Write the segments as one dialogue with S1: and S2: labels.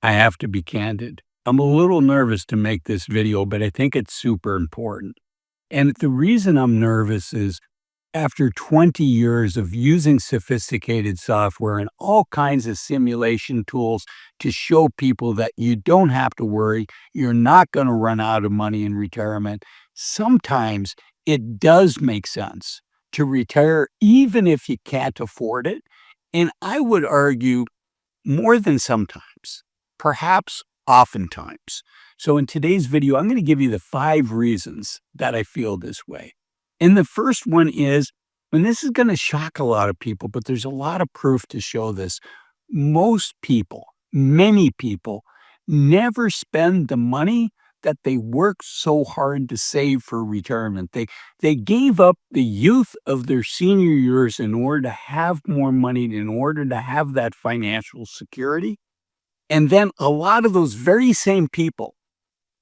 S1: I have to be candid. I'm a little nervous to make this video, but I think it's super important. And the reason I'm nervous is after 20 years of using sophisticated software and all kinds of simulation tools to show people that you don't have to worry, you're not going to run out of money in retirement, sometimes it does make sense to retire even if you can't afford it. And I would argue more than sometimes, perhaps oftentimes. So, in today's video, I'm going to give you the 5 reasons that I feel this way. And the first one is, and this is going to shock a lot of people, but there's a lot of proof to show this. Most people, many people, never spend the money that they work so hard to save for retirement. They gave up the youth of their senior years in order to have more money, in order to have that financial security. And then a lot of those very same people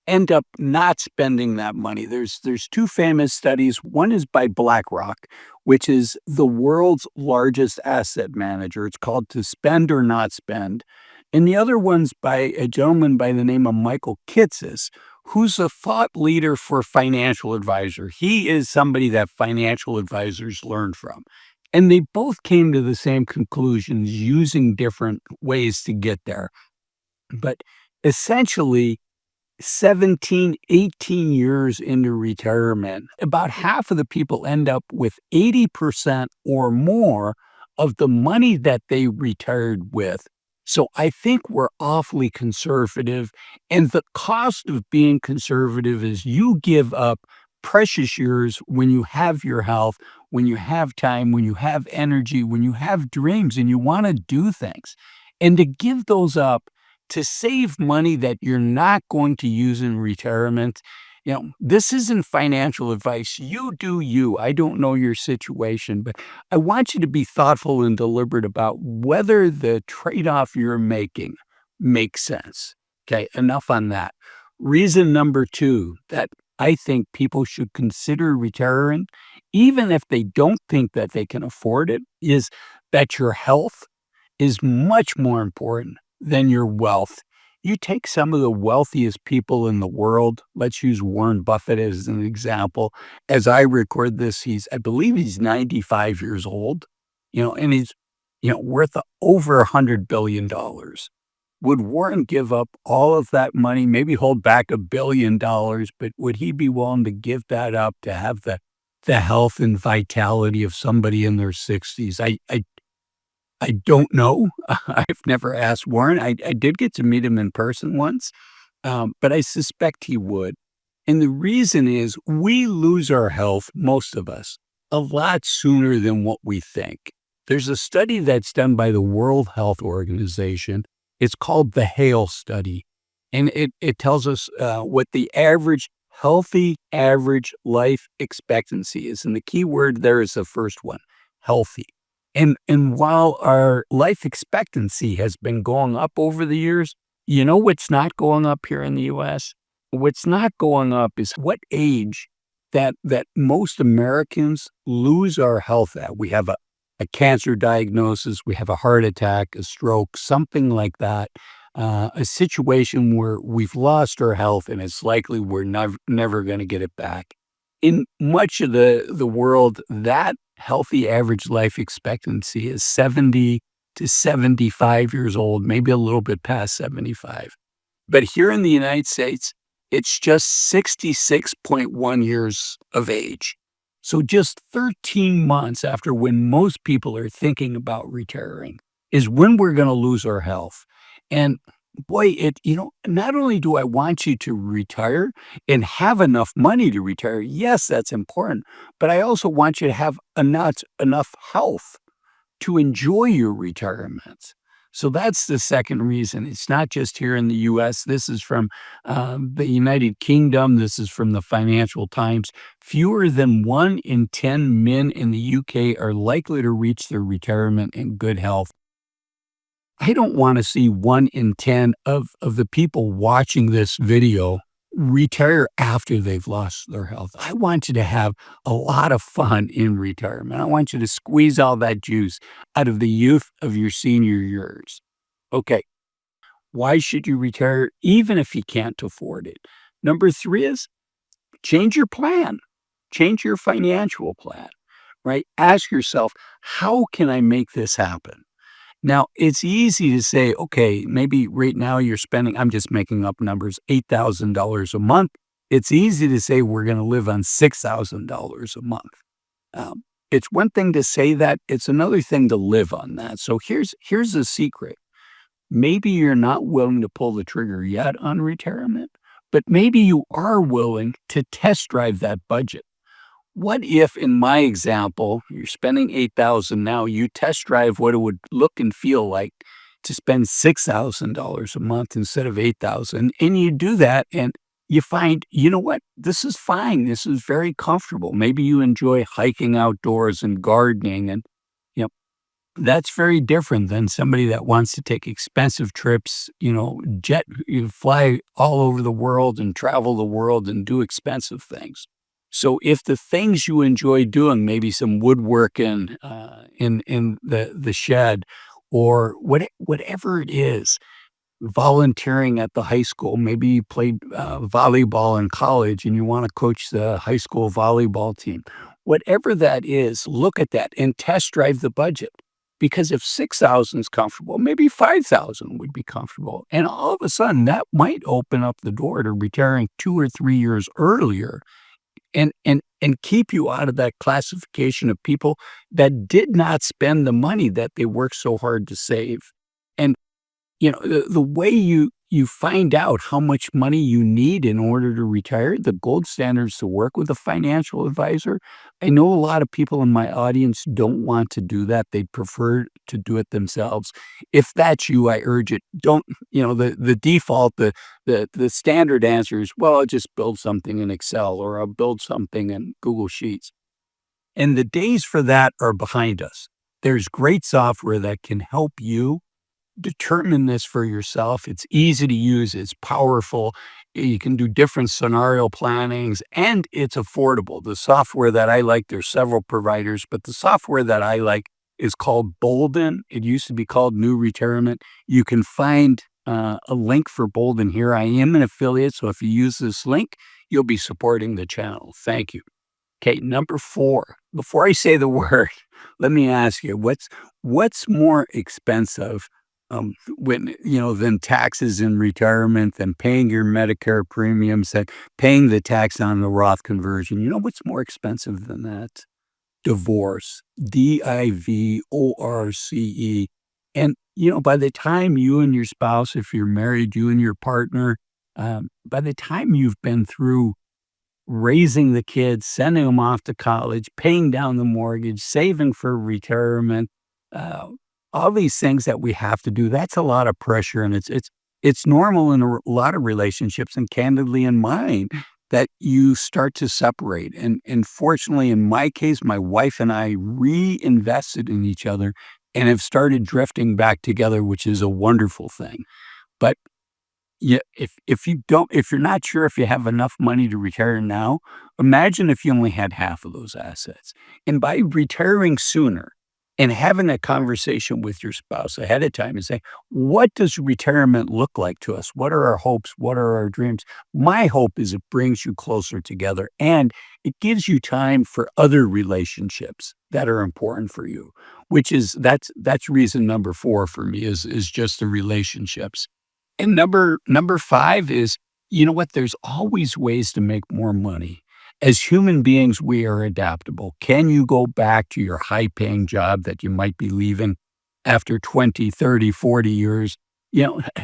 S1: end up not spending that money. There's 2 famous studies. One is by BlackRock, which is the world's largest asset manager. It's called To Spend or Not Spend. And the other one's by a gentleman by the name of Michael Kitces, who's a thought leader for financial advisor. He is somebody that financial advisors learn from. And they both came to the same conclusions using different ways to get there. But essentially, 17, 18 years into retirement, about half of the people end up with 80% or more of the money that they retired with. So I think we're awfully conservative. And the cost of being conservative is you give up precious years when you have your health, when you have time, when you have energy, when you have dreams and you want to do things. And to give those up to save money that you're not going to use in retirement, this isn't financial advice. You do you. I don't know your situation, but I want you to be thoughtful and deliberate about whether the trade-off you're making makes sense. Okay, enough on that. Reason number 2 that I think people should consider retiring, even if they don't think that they can afford it, is that your health is much more important than your wealth. You take some of the wealthiest people in the world. Let's use Warren Buffett as an example. As I record this, I believe he's 95 years old, and he's, worth over $100 billion. Would Warren give up all of that money, maybe hold back $1 billion, but would he be willing to give that up to have the health and vitality of somebody in their 60s? I don't know. I've never asked Warren. I did get to meet him in person once, but I suspect he would. And the reason is we lose our health, most of us, a lot sooner than what we think. There's a study that's done by the World Health Organization. It's called the HALE study. And it tells us what the healthy average life expectancy is. And the key word there is the first one, healthy. And while our life expectancy has been going up over the years, you know what's not going up here in the US? What's not going up is what age that most Americans lose our health at. We have a cancer diagnosis, we have a heart attack, a stroke, something like that, a situation where we've lost our health and it's likely we're never going to get it back. In much of the world, that healthy average life expectancy is 70 to 75 years old, maybe a little bit past 75. But here in the United States, it's just 66.1 years of age. So just 13 months after when most people are thinking about retiring is when we're going to lose our health. And boy, not only do I want you to retire and have enough money to retire, yes, that's important, but I also want you to have enough health to enjoy your retirement. So that's the second reason. It's not just here in the US. This is from the United Kingdom. This is from the Financial Times. Fewer than 1 in 10 men in the UK are likely to reach their retirement in good health. I don't want to see 1 in 10 of the people watching this video retire after they've lost their health. I want you to have a lot of fun in retirement. I want you to squeeze all that juice out of the youth of your senior years. Okay. Why should you retire even if you can't afford it? Number 3 is change your plan. Change your financial plan, right? Ask yourself, "How can I make this happen?" Now, it's easy to say, okay, maybe right now you're spending, I'm just making up numbers, $8,000 a month. It's easy to say we're going to live on $6,000 a month. It's one thing to say that, it's another thing to live on that. So here's the secret. Maybe you're not willing to pull the trigger yet on retirement, but maybe you are willing to test drive that budget. What if, in my example, you're spending 8,000 now, you test drive what it would look and feel like to spend $6,000 a month instead of 8,000, and you do that and you find, you know what? This is fine. This is very comfortable. Maybe you enjoy hiking outdoors and gardening, and you know that's very different than somebody that wants to take expensive trips, fly all over the world and travel the world and do expensive things. So if the things you enjoy doing, maybe some woodworking in the shed, or whatever it is, volunteering at the high school, maybe you played volleyball in college and you want to coach the high school volleyball team. Whatever that is, look at that and test drive the budget. Because if 6,000 is comfortable, maybe 5,000 would be comfortable. And all of a sudden, that might open up the door to retiring 2 or 3 years earlier, and keep you out of that classification of people that did not spend the money that they worked so hard to save. And the way you find out how much money you need in order to retire, the gold standard is to work with a financial advisor. I know a lot of people in my audience don't want to do that. They'd prefer to do it themselves. If that's you, I urge it. Don't, the default, the standard answer is, well, I'll just build something in Excel, or I'll build something in Google Sheets. And the days for that are behind us. There's great software that can help you determine this for yourself. It's easy to use, it's powerful. You can do different scenario plannings, and it's affordable. The software that I like, there's several providers, but the software that I like is called Bolden. It used to be called New Retirement. You can find a link for Bolden here. I am an affiliate, so if you use this link, you'll be supporting the channel. Thank you. Okay, number 4. Before I say the word, let me ask you, what's more expensive than taxes in retirement, than paying your Medicare premiums, than paying the tax on the Roth conversion? You know what's more expensive than that? Divorce. Divorce. And, by the time you and your spouse, if you're married, you and your partner, by the time you've been through raising the kids, sending them off to college, paying down the mortgage, saving for retirement, uh, all these things that we have to do, that's a lot of pressure, and it's normal in a lot of relationships, and candidly in mine, that you start to separate. And fortunately, in my case, my wife and I reinvested in each other and have started drifting back together, which is a wonderful thing. But yeah, if you're not sure if you have enough money to retire now, imagine if you only had half of those assets. And by retiring sooner and having a conversation with your spouse ahead of time and say, what does retirement look like to us? What are our hopes? What are our dreams? My hope is it brings you closer together, and it gives you time for other relationships that are important for you, which is that's reason number 4 for me is just the relationships. And number 5 is, you know what? There's always ways to make more money. As human beings, we are adaptable. Can you go back to your high-paying job that you might be leaving after 20, 30, 40 years?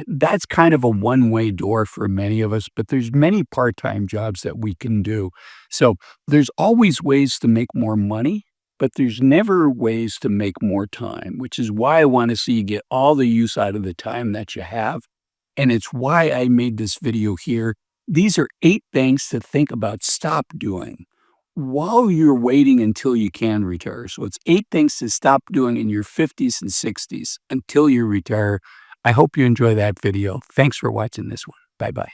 S1: That's kind of a one-way door for many of us, but there's many part-time jobs that we can do. So there's always ways to make more money, but there's never ways to make more time, which is why I want to see you get all the use out of the time that you have. And it's why I made this video here. These are 8 things to think about, stop doing while you're waiting until you can retire. So it's 8 things to stop doing in your 50s and 60s until you retire. I hope you enjoy that video. Thanks for watching this one. Bye-bye.